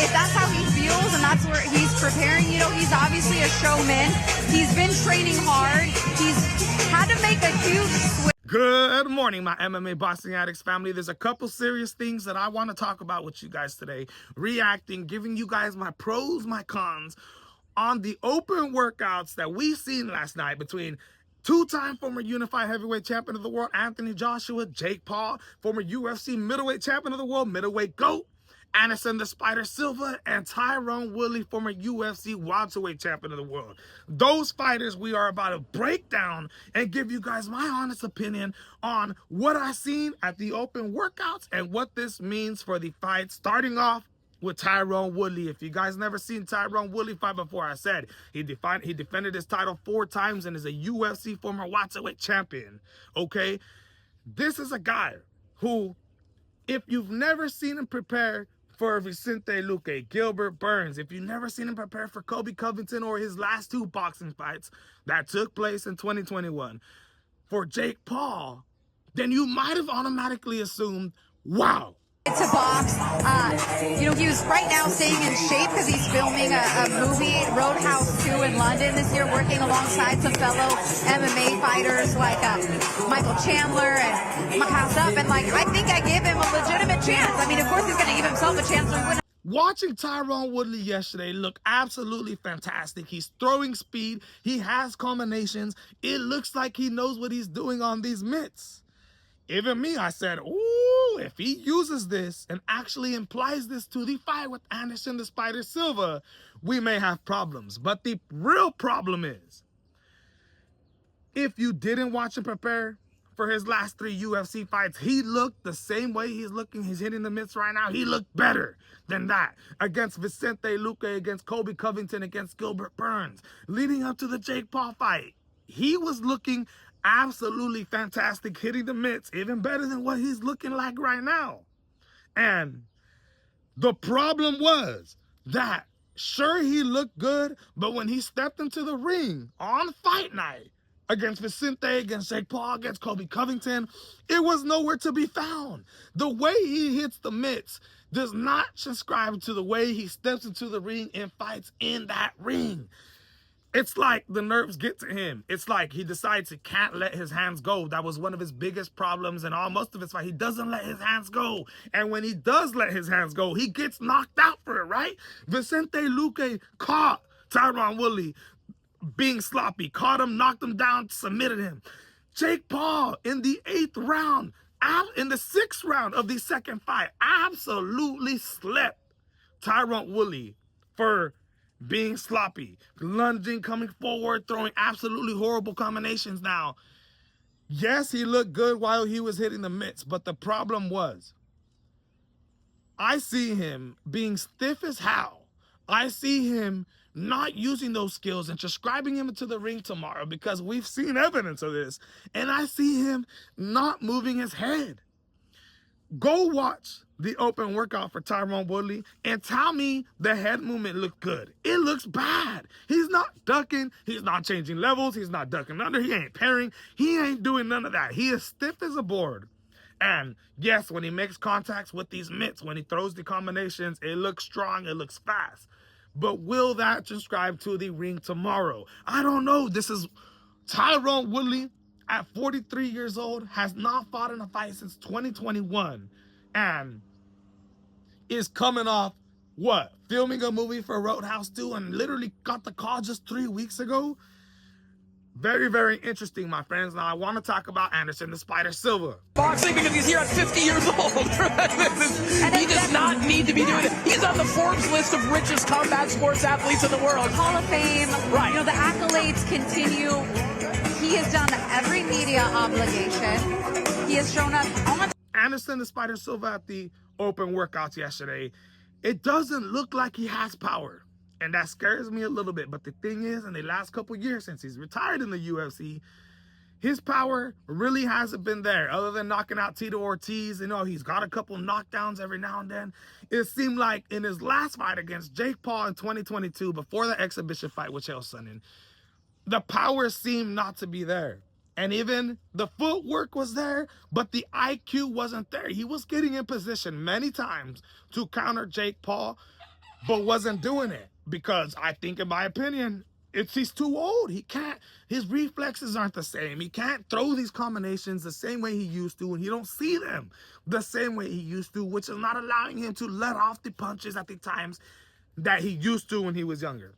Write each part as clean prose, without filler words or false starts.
if that's how he feels and that's where he's preparing, you know, he's obviously a showman. He's been training hard. He's had to make a huge switch. Good morning, my MMA Boxing Addicts family. There's a couple serious things that I want to talk about with you guys today. Reacting, giving you guys my pros, my cons on the open workouts that we seen last night between two-time former unified heavyweight champion of the world, Anthony Joshua, Jake Paul, former UFC middleweight champion of the world, middleweight GOAT, Anderson the Spider Silva, and Tyron Woodley, former UFC welterweight champion of the world. Those fighters we are about to break down and give you guys my honest opinion on what I seen at the open workouts and what this means for the fight, starting off with Tyron Woodley. If you guys never seen Tyron Woodley fight before, I said he defended his title 4 times and is a UFC former welterweight champion. Okay, this is a guy who, if you've never seen him prepare for Vicente Luque, Gilbert Burns, if you've never seen him prepare for Colby Covington or his last 2 boxing fights that took place in 2021 for Jake Paul, then you might have automatically assumed, wow, To box. You know, he was right now staying in shape because he's filming a movie, Roadhouse 2 in London this year, working alongside some fellow MMA fighters like Michael Chandler and Mike Up. And like, I think I give him a legitimate chance. I mean, of course he's going to give himself a chance to win. Watching Tyron Woodley yesterday look absolutely fantastic. He's throwing speed. He has combinations. It looks like he knows what he's doing on these mitts. Even me, I said, ooh, if he uses this and actually implies this to the fight with Anderson the Spider Silva, we may have problems. But the real problem is, if you didn't watch him prepare for his last 3 UFC fights, he looked the same way he's looking. He's hitting the mitts right now. He looked better than that against Vicente Luque, against Colby Covington, against Gilbert Burns. Leading up to the Jake Paul fight, he was looking absolutely fantastic, hitting the mitts, even better than what he's looking like right now. And the problem was that, sure, he looked good, but when he stepped into the ring on fight night against Vicente, against Jake Paul, against Colby Covington, it was nowhere to be found. The way he hits the mitts does not subscribe to the way he steps into the ring and fights in that ring. It's like the nerves get to him. It's like he decides he can't let his hands go. That was one of his biggest problems in most of his fight. He doesn't let his hands go. And when he does let his hands go, he gets knocked out for it, right? Vicente Luque caught Tyron Woodley being sloppy, caught him, knocked him down, submitted him. Jake Paul in the 8th round, in the 6th round of the second fight, absolutely slept Tyron Woodley for being sloppy, lunging, coming forward, throwing absolutely horrible combinations. Now, yes, he looked good while he was hitting the mitts, but the problem was, I see him being stiff as hell. I see him not using those skills and describing him into the ring tomorrow, because we've seen evidence of this, and I see him not moving his head. Go watch the open workout for Tyron Woodley and tell me the head movement looked good. It looks bad. He's not ducking. He's not changing levels. He's not ducking under. He ain't parrying. He ain't doing none of that. He is stiff as a board. And yes, when he makes contacts with these mitts, when he throws the combinations, it looks strong. It looks fast. But will that describe to the ring tomorrow? I don't know. This is Tyron Woodley at 43 years old, has not fought in a fight since 2021, and is coming off, what, filming a movie for Roadhouse 2 and literally got the call just 3 weeks ago? Very, very interesting, my friends. Now, I want to talk about Anderson the Spider Silva. Boxing because he's here at 50 years old. He does not need to be doing it. He's on the Forbes list of richest combat sports athletes in the world. Hall of Fame, right. You know, the accolades continue. He has done every media obligation. He has shown up on Anderson the Spider Silva at the open workouts yesterday. It doesn't look like he has power, and that scares me a little bit. But the thing is, in the last couple years since he's retired in the UFC, his power really hasn't been there. Other than knocking out Tito Ortiz, you know, he's got a couple knockdowns every now and then. It seemed like in his last fight against Jake Paul in 2022, before the exhibition fight with Chael Sonnen, the power seemed not to be there. And even the footwork was there, but the IQ wasn't there. He was getting in position many times to counter Jake Paul, but wasn't doing it because I think, in my opinion, he's too old. He can't, his reflexes aren't the same. He can't throw these combinations the same way he used to, and you don't see them the same way he used to, which is not allowing him to let off the punches at the times that he used to when he was younger.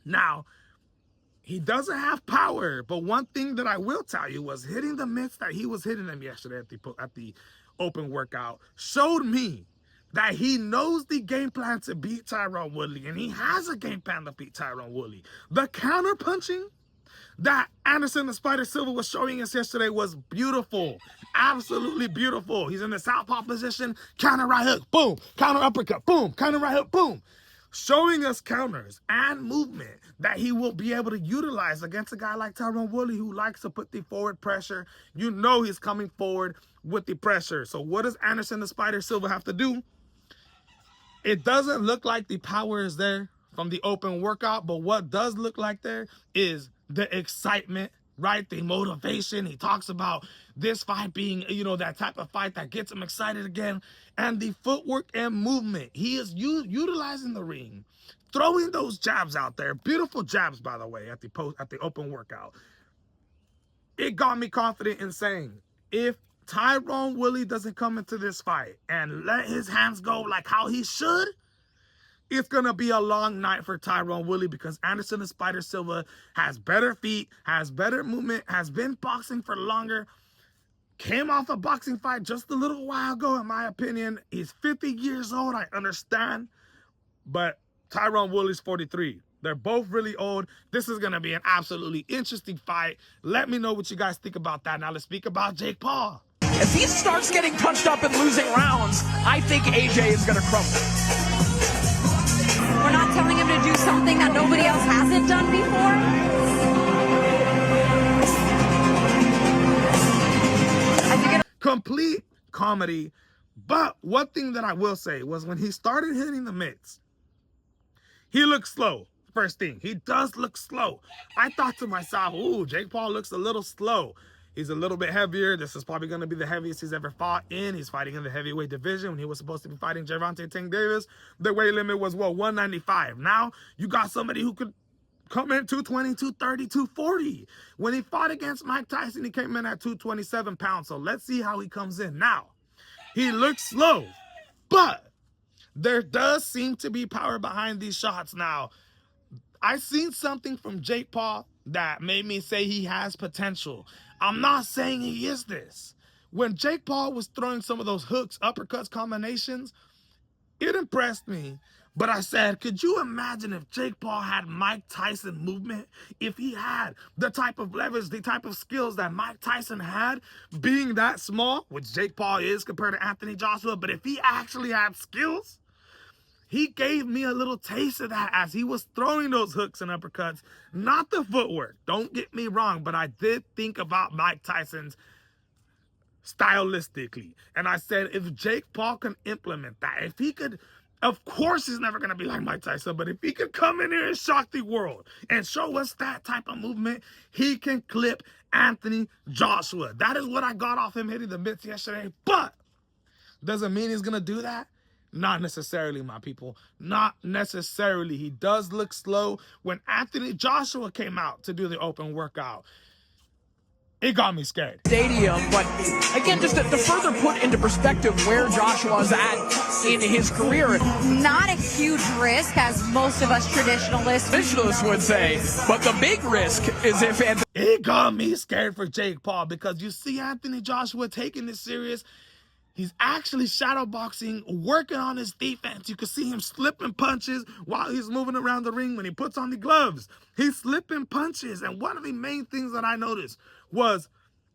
Now, he doesn't have power, but one thing that I will tell you was hitting the mitts that he was hitting them yesterday at the open workout showed me that he knows the game plan to beat Tyron Woodley, and he has a game plan to beat Tyron Woodley. The counter punching that Anderson the Spider Silva was showing us yesterday was beautiful. Absolutely beautiful. He's in the southpaw position, counter right hook, boom, counter uppercut, boom, counter right hook, boom. Showing us counters and movement that he will be able to utilize against a guy like Tyron Woodley, who likes to put the forward pressure. You know he's coming forward with the pressure. So what does Anderson the Spider Silva have to do? It doesn't look like the power is there from the open workout, but what does look like there is the excitement, right? The motivation. He talks about this fight being, that type of fight that gets him excited again. And the footwork and movement. He is utilizing the ring, throwing those jabs out there. Beautiful jabs, by the way, at the open workout. It got me confident in saying, if Tyron Woodley doesn't come into this fight and let his hands go like how he should, it's going to be a long night for Tyron Woodley, because Anderson the Spider Silva has better feet, has better movement, has been boxing for longer, came off a boxing fight just a little while ago, in my opinion. He's 50 years old, I understand, but Tyron Woodley's 43. They're both really old. This is going to be an absolutely interesting fight. Let me know what you guys think about that. Now let's speak about Jake Paul. If he starts getting punched up and losing rounds, I think AJ is going to crumble. We're not telling him to do something that nobody else hasn't done before. Complete comedy. But one thing that I will say was, when he started hitting the mitts, he looked slow. First thing, he does look slow. I thought to myself, ooh, Jake Paul looks a little slow. He's a little bit heavier. This is probably going to be the heaviest he's ever fought in. He's fighting in the heavyweight division when he was supposed to be fighting Gervonta Tank Davis. The weight limit was, 195. Now you got somebody who could come in 220, 230, 240. When he fought against Mike Tyson, he came in at 227 pounds. So let's see how he comes in. Now, he looks slow, but there does seem to be power behind these shots. Now, I seen something from Jake Paul that made me say he has potential. I'm not saying he is this. When Jake Paul was throwing some of those hooks, uppercuts, combinations, it impressed me. But I said, could you imagine if Jake Paul had Mike Tyson movement? If he had the type of leverage, the type of skills that Mike Tyson had, being that small, which Jake Paul is compared to Anthony Joshua, but if he actually had skills, he gave me a little taste of that as he was throwing those hooks and uppercuts. Not the footwork, don't get me wrong, but I did think about Mike Tyson's stylistically. And I said, if Jake Paul can implement that, if he could, of course he's never going to be like Mike Tyson, but if he could come in here and shock the world and show us that type of movement, he can clip Anthony Joshua. That is what I got off him hitting the mitts yesterday, but doesn't mean he's going to do that. Not necessarily, my people. Not necessarily. He does look slow. When Anthony Joshua came out to do the open workout, it got me scared. Stadium, but again, just to further put into perspective where Joshua's at in his career. Not a huge risk, as most of us traditionalists Would say, but the big risk is if Anthony... It got me scared for Jake Paul, because you see Anthony Joshua taking this serious. He's actually shadow boxing, working on his defense. You can see him slipping punches while he's moving around the ring. When he puts on the gloves, he's slipping punches. And one of the main things that I noticed was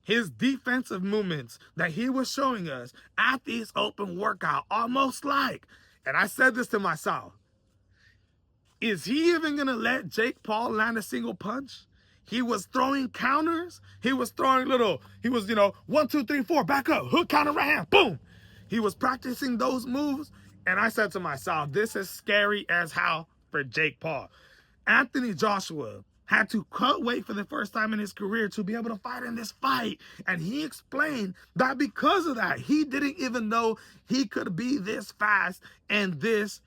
his defensive movements that he was showing us at this open workout, almost like, and I said this to myself, is he even going to let Jake Paul land a single punch? He was throwing counters. He was throwing he was, 1, 2, 3, 4, back up, hook, counter, right hand, boom. He was practicing those moves. And I said to myself, this is scary as hell for Jake Paul. Anthony Joshua had to cut weight for the first time in his career to be able to fight in this fight. And he explained that because of that, he didn't even know he could be this fast and this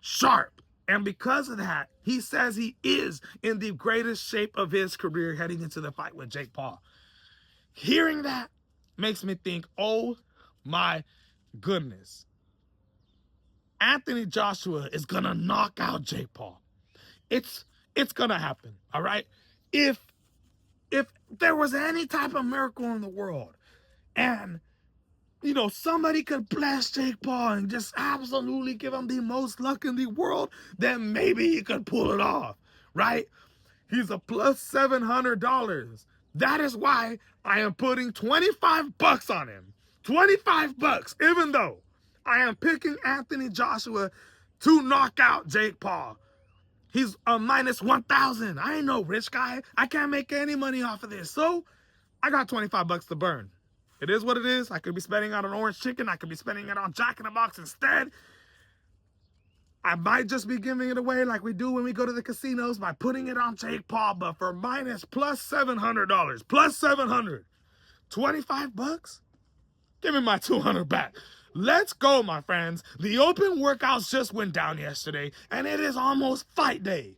sharp. And because of that, he says he is in the greatest shape of his career heading into the fight with Jake Paul. Hearing that makes me think, oh my goodness. Anthony Joshua is going to knock out Jake Paul. It's going to happen, all right? If there was any type of miracle in the world and, you know, somebody could bless Jake Paul and just absolutely give him the most luck in the world, then maybe he could pull it off, right? He's a plus $700. That is why I am putting $25 on him. $25, even though I am picking Anthony Joshua to knock out Jake Paul. He's a minus 1,000. I ain't no rich guy. I can't make any money off of this. So I got $25 to burn. It is what it is. I could be spending it on orange chicken. I could be spending it on Jack in the Box instead. I might just be giving it away like we do when we go to the casinos by putting it on Jake Paul, but for plus $700, plus 700, $25? Give me my 200 back. Let's go, my friends. The open workouts just went down yesterday, and it is almost fight day.